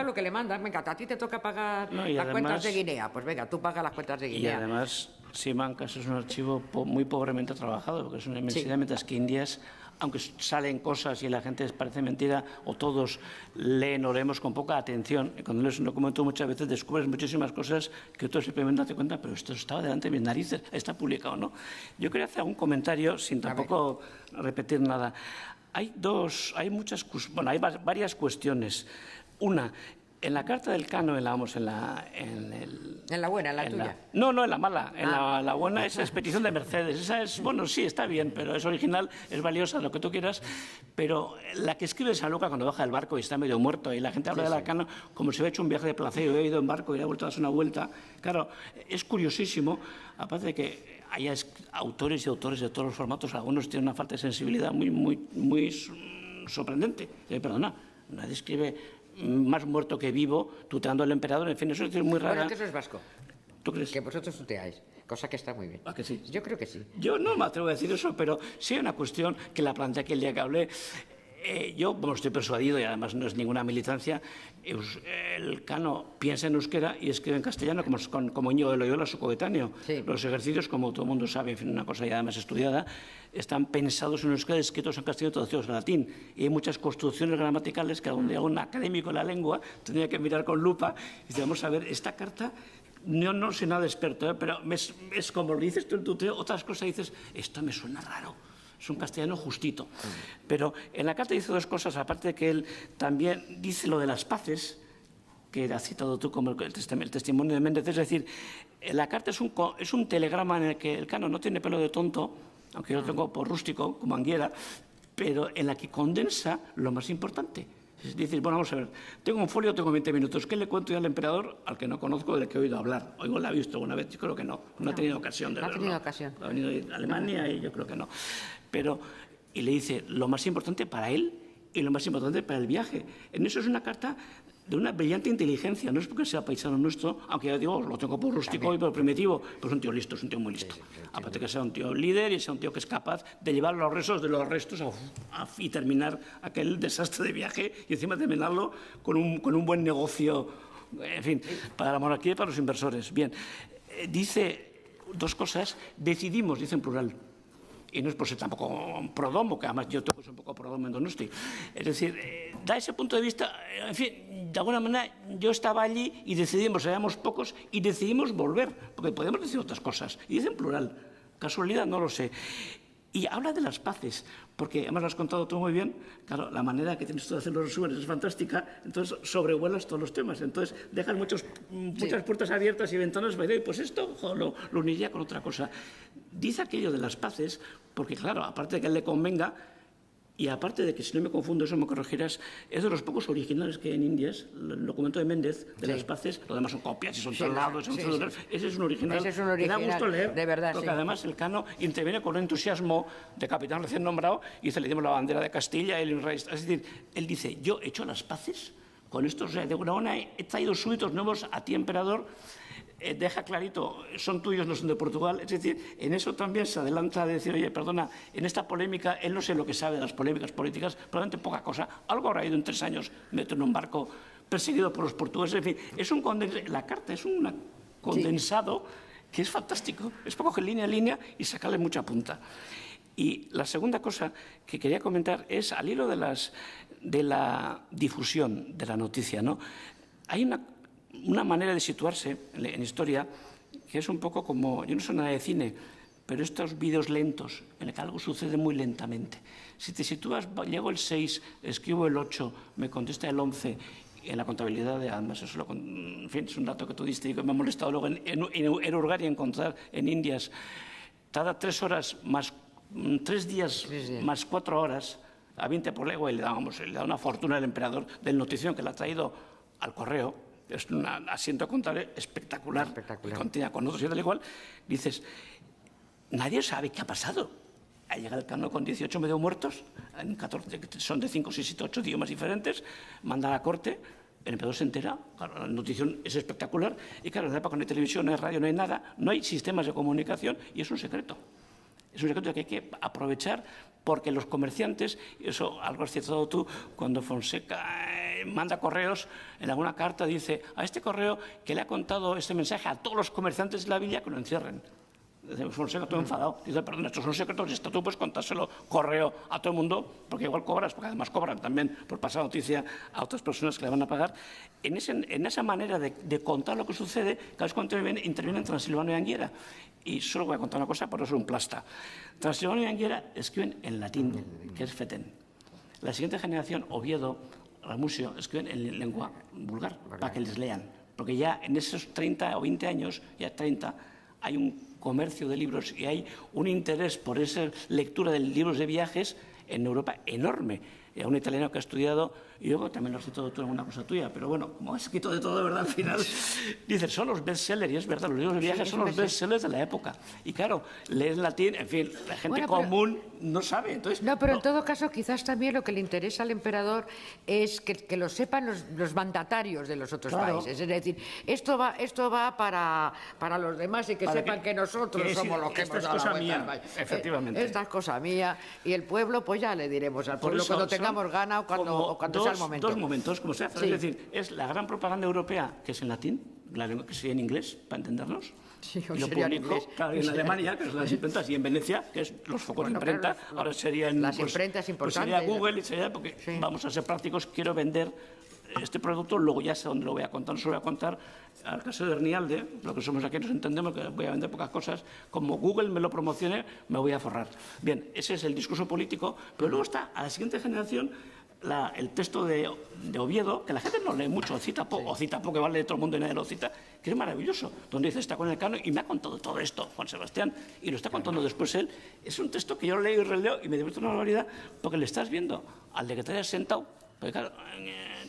lo que le mandan. Venga, a ti te toca pagar las cuentas de Guinea, pues venga, tú pagas las cuentas de Guinea. Y además, Simancas es un archivo muy pobremente trabajado, porque es una inmensidad, mientras que Indias, aunque salen cosas y la gente parece mentira, o todos leen o leemos con poca atención, y cuando lees un documento muchas veces descubres muchísimas cosas que tú simplemente no te cuenta, pero esto estaba delante de mis narices, está publicado, ¿no? Yo quería hacer un comentario sin tampoco repetir nada. Hay varias cuestiones. Una, en la carta del Cano, en la buena, en la tuya. No, en la mala. En la buena es expedición de Mercedes. Esa es, bueno, sí, está bien, pero es original, es valiosa, lo que tú quieras. Pero la que escribe San Lucas cuando baja del barco y está medio muerto y la gente habla del Cano como si hubiera hecho un viaje de placer, he ido en barco y ha vuelto a darse una vuelta. Claro, es curiosísimo, aparte de que haya autores y autores de todos los formatos, algunos tienen una falta de sensibilidad muy sorprendente. Perdona, nadie escribe más muerto que vivo, tuteando al emperador, en fin, eso es muy raro. Bueno, que eso es vasco. ¿Tú crees? Que vosotros tuteáis, cosa que está muy bien. ¿A que sí? Yo creo que sí. Yo no me atrevo a decir eso, pero sí hay una cuestión que la planteé aquel día que hablé. Yo estoy persuadido, y además no es ninguna militancia, el Cano piensa en euskera y escribe en castellano, como Íñigo de Loyola, su coetáneo. Sí. Los ejercicios, como todo el mundo sabe, en fin, una cosa ya además estudiada, están pensados en euskera, escritos en castellano y traducidos en latín. Y hay muchas construcciones gramaticales que algún día un académico de la lengua tendría que mirar con lupa y decir, vamos a ver, esta carta... Yo no soy nada experto, pero es como lo dices tú en tu teo, otras cosas dices, esto me suena raro. Es un castellano justito. Pero en la carta dice dos cosas, aparte de que él también dice lo de las paces, que has citado tú como el testimonio de Méndez. Es decir, la carta es un telegrama en el que el Cano no tiene pelo de tonto, aunque yo lo tengo por rústico, como Anguera, pero en la que condensa lo más importante. Es decir, bueno, vamos a ver, tengo un folio, tengo 20 minutos. ¿Qué le cuento yo al emperador al que no conozco, del que he oído hablar? Oigo, ¿la ha visto alguna vez? Yo creo que no ha tenido ocasión de verlo. No ha tenido ocasión. Ha venido de Alemania y yo creo que no. Y le dice, lo más importante para él y lo más importante, para el viaje. En eso es una carta de una brillante inteligencia, no es porque sea paisano nuestro, aunque ya digo, lo tengo por rústico y por primitivo, pero es un tío listo, es un tío muy listo. Aparte que sea un tío líder y sea un tío que es capaz de llevar los restos de los restos y terminar aquel desastre de viaje y encima terminarlo con un buen negocio, en fin, para la monarquía y para los inversores. Bien, dice dos cosas, decidimos, dice en plural, y no es por ser tampoco prodomo, que además yo tengo que ser un poco prodomo en Donosti. Es decir, da ese punto de vista, en fin, de alguna manera yo estaba allí y decidimos, éramos pocos, y decidimos volver, porque podemos decir otras cosas. Y dice en plural, casualidad, no lo sé. Y habla de las paces, porque además lo has contado tú muy bien, claro, la manera que tienes tú de hacer los resúmenes es fantástica, entonces sobrevuelas todos los temas, entonces dejas muchas puertas abiertas y ventanas, pues esto lo uniría con otra cosa. Dice aquello de las paces, porque claro, aparte de que a él le convenga, y aparte de que, si no me confundo, eso me corregirás, es de los pocos originales que hay en Indias, el documento de Méndez, de las paces, lo demás son copias y son traslados. Ese es un original. Ese es un original, que da gusto leer, de verdad, porque además el Cano interviene con un entusiasmo de capitán recién nombrado y dice, le dimos la bandera de Castilla y el rey. Es decir, él dice, yo he hecho las paces con estos, de alguna manera he traído súbitos nuevos a ti, emperador. Deja clarito, son tuyos, no son de Portugal. Es decir, en eso también se adelanta a decir, oye, perdona, en esta polémica, él no sé lo que sabe de las polémicas políticas, probablemente poca cosa. Algo habrá ido en 3 años, meto en un barco perseguido por los portugueses. En fin, es la carta es un condensado que es fantástico. Es para coger línea a línea y sacarle mucha punta. Y la segunda cosa que quería comentar es al hilo de la difusión de la noticia, ¿no? Hay una manera de situarse en historia que es un poco como, yo no soy nada de cine, pero estos vídeos lentos en el que algo sucede muy lentamente. Si te sitúas, llego el 6, escribo el 8, me contesta el 11, en la contabilidad de además, eso en fin, es un dato que tú diste y que me ha molestado luego en Hurgar y encontrar en Indias, tarda 3 horas más 3 días más 4 horas a 20 por legua y le da una fortuna al emperador del notición que le ha traído al correo. Es un asiento contable espectacular. Continúa con nosotros y tal igual. Dices, nadie sabe qué ha pasado. Ha llegado el Cano con 18 medio muertos, 14, son de 5, 6, 7, 8 idiomas diferentes, manda a la corte, el emperador se entera, claro, la notición es espectacular, y claro, en la época no hay televisión, no hay radio, no hay nada, no hay sistemas de comunicación, y es un secreto. Es un secreto que hay que aprovechar porque los comerciantes, y eso algo has citado tú, cuando Fonseca manda correos, en alguna carta dice a este correo que le ha contado este mensaje a todos los comerciantes de la villa que lo encierren. Fonseca todo enfadado. Dice, perdón, estos son secretos y esto tú puedes contárselo correo a todo el mundo, porque igual cobras, porque además cobran también por pasar noticia a otras personas que le van a pagar. En esa manera de contar lo que sucede, cada vez cuando intervienen Transilvano y Anguera. Y solo voy a contar una cosa, por eso es un plasta. Transilvano y Anguera escriben en latín, que es fetén. La siguiente generación, Oviedo, Ramusio, escriben en lengua vulgar, para que les lean. Porque ya en esos 30 o 20 años, ya 30, hay un comercio de libros y hay un interés por esa lectura de libros de viajes en Europa enorme. Y a un italiano que ha estudiado, y luego también lo has citado tú en alguna cosa tuya, pero bueno, como has escrito de todo, de verdad, al final, dices, son los bestsellers, y es verdad, los libros de viajes son los bestsellers de la época. Y claro, lees latín, en fin, la gente común no sabe. Entonces, no, pero en todo caso, quizás también lo que le interesa al emperador es que lo sepan los mandatarios de los otros países. Es decir, esto va para los demás y que sepan que nosotros somos los que hemos dado la vuelta. Efectivamente. Esta es cosa mía, y el pueblo, pues ya le diremos al pueblo cuando tengamos gana o cuando sea el momento. Dos momentos, como se hace. Sí. Es decir, es la gran propaganda europea, que es en latín, la lengua que sería en inglés, para entendernos. Sí, y lo publicó en Alemania, que es las imprentas, y en Venecia, que es los focos de imprenta. Claro, ahora serían las imprentas importantes. Pues sería Google, y sería porque vamos a ser prácticos, quiero vender este producto, luego ya sé dónde lo voy a contar. No se lo voy a contar al caso de Hernialde, lo que somos aquí nos entendemos, que voy a vender pocas cosas. Como Google me lo promocione, me voy a forrar. Bien, ese es el discurso político, pero luego está a la siguiente generación el texto de Oviedo, que la gente no lee mucho, o cita poco, que vale de todo el mundo y nadie lo cita, que es maravilloso, donde dice, está con el Cano y me ha contado todo esto, Juan Sebastián, y lo está contando después él. Es un texto que yo leo y releo y me divierto una barbaridad, porque le estás viendo al de que te hayas sentado, porque claro,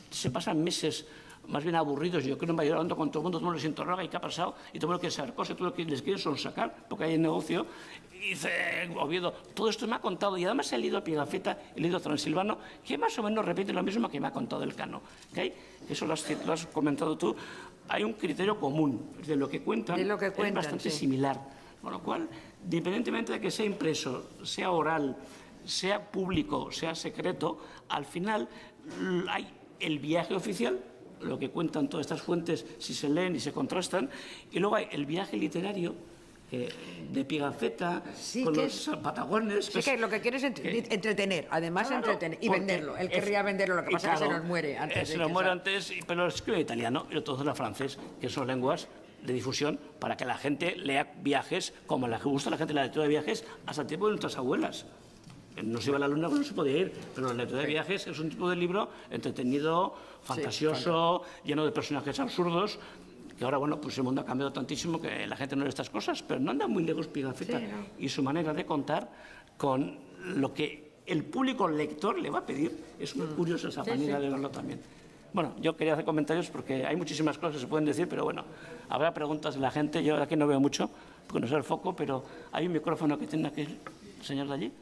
se pasan meses más bien aburridos. Yo creo que me va hablando con todo el mundo les interroga y qué ha pasado, y todo lo que quiere saber cosas, todo lo que les quiere son sacar, porque hay negocio. Y dice Oviedo, todo esto me ha contado, y además he leído Pigafetta, he leído Transilvano, que más o menos repite lo mismo que me ha contado el Cano. ¿Okay? Eso lo has comentado tú. Hay un criterio común, de lo que cuentan, es bastante similar. Con lo cual, independientemente de que sea impreso, sea oral, sea público, sea secreto, al final hay el viaje oficial, lo que cuentan todas estas fuentes, si se leen y se contrastan, y luego hay el viaje literario de Pigafetta, con los patagones. Sí, que lo que quiere es entretener, además entretener y venderlo. Él querría venderlo, lo que pasa es que se nos muere antes. Se nos muere antes, pero lo escribe italiano y lo todo era francés, que son lenguas de difusión para que la gente lea viajes como la que gusta a la gente la lectura de viajes hasta el tiempo de nuestras abuelas. No se iba a la luna, no se podía ir, pero la lectura de viajes es un tipo de libro entretenido, fantasioso, lleno de personajes absurdos, que ahora, bueno, pues el mundo ha cambiado tantísimo que la gente no lee estas cosas, pero no anda muy lejos Pigafetta y su manera de contar con lo que el público lector le va a pedir. Es muy curiosa esa manera de verlo también. Bueno, yo quería hacer comentarios porque hay muchísimas cosas que se pueden decir, pero bueno, habrá preguntas de la gente. Yo aquí no veo mucho, porque no sé el foco, pero hay un micrófono que tiene aquí el señor de allí.